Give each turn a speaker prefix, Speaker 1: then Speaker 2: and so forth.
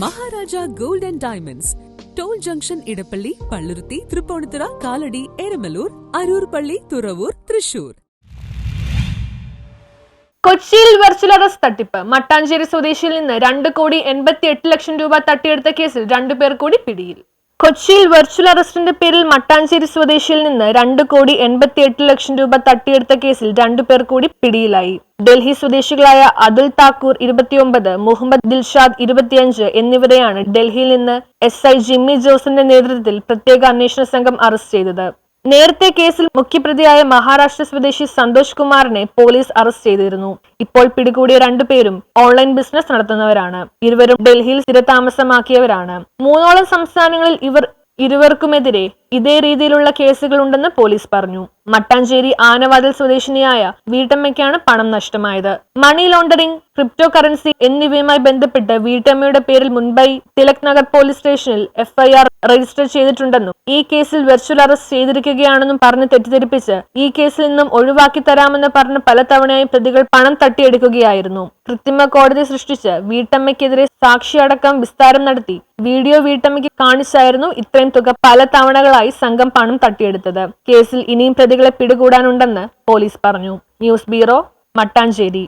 Speaker 1: Maharaja gold and diamonds, toll junction, Edappally, Palluruthy, Tripunithura, Kalady, Eramalloor, Aroor പള്ളി, തുറവൂർ, തൃശൂർ.
Speaker 2: കൊച്ചിയിൽ virtual arrest തട്ടിപ്പ്. മട്ടാഞ്ചേരി സ്വദേശിയിൽ നിന്ന് 2,88,00,000 രൂപ തട്ടിയെടുത്ത കേസിൽ 2 പേർ കൂടി പിടിയിൽ. കൊച്ചിയിൽ വെർച്വൽ അറസ്റ്റിന്റെ പേരിൽ മട്ടാഞ്ചേരി സ്വദേശിയിൽ നിന്ന് 2,88,00,000 രൂപ തട്ടിയെടുത്ത കേസിൽ 2 പേർ കൂടി പിടിയിലായി. ഡൽഹി സ്വദേശികളായ അതുൽ താക്കൂർ 29, മുഹമ്മദ് ദിൽഷാദ് 25 എന്നിവരെയാണ് ഡൽഹിയിൽ നിന്ന് SI ജിമ്മി ജോസിന്റെ നേതൃത്വത്തിൽ പ്രത്യേക അന്വേഷണ സംഘം അറസ്റ്റ് ചെയ്തത്. നേരത്തെ കേസിൽ മുഖ്യപ്രതിയായ മഹാരാഷ്ട്ര സ്വദേശി സന്തോഷ് കുമാറിനെ പോലീസ് അറസ്റ്റ് ചെയ്തിരുന്നു. ഇപ്പോൾ പിടികൂടിയ 2 പേരും ഓൺലൈൻ ബിസിനസ് നടത്തുന്നവരാണ്. ഇരുവരും ഡൽഹിയിൽ സ്ഥിരതാമസമാക്കിയവരാണ്. 3ഓളം സംസ്ഥാനങ്ങളിൽ ഇരുവർക്കുമെതിരെ ഇതേ രീതിയിലുള്ള കേസുകളുണ്ടെന്ന് പോലീസ് പറഞ്ഞു. മട്ടാഞ്ചേരി ആനവാതിൽ സ്വദേശിനിയായ വീട്ടമ്മയ്ക്കാണ് പണം നഷ്ടമായത്. മണി ലോണ്ടറിംഗ്, ക്രിപ്റ്റോ കറൻസി എന്നിവയുമായി ബന്ധപ്പെട്ട് വീട്ടമ്മയുടെ പേരിൽ മുംബൈ തിലക് നഗർ പോലീസ് സ്റ്റേഷനിൽ FIR രജിസ്റ്റർ ചെയ്തിട്ടുണ്ടെന്നും ഈ കേസിൽ വെർച്വൽ അറസ്റ്റ് ചെയ്തിരിക്കുകയാണെന്നും പറഞ്ഞ് തെറ്റിദ്ധരിപ്പിച്ച് ഈ കേസിൽ നിന്നും ഒഴിവാക്കി തരാമെന്ന് പറഞ്ഞ് പലതവണയായി പ്രതികൾ പണം തട്ടിയെടുക്കുകയായിരുന്നു. കൃത്രിമ കോടതി സൃഷ്ടിച്ച് വീട്ടമ്മയ്ക്കെതിരെ സാക്ഷിയടക്കം വിസ്താരം നടത്തി വീഡിയോ വീട്ടമ്മയ്ക്ക് കാണിച്ചായിരുന്നു ഇത്രയും തുക പല തവണകളായി സംഘം പണം തട്ടിയെടുത്തത്. കേസിൽ ഇനിയും പ്രതികളെ പിടികൂടാനുണ്ടെന്ന് പോലീസ് പറഞ്ഞു. News bureau, Mattancherry.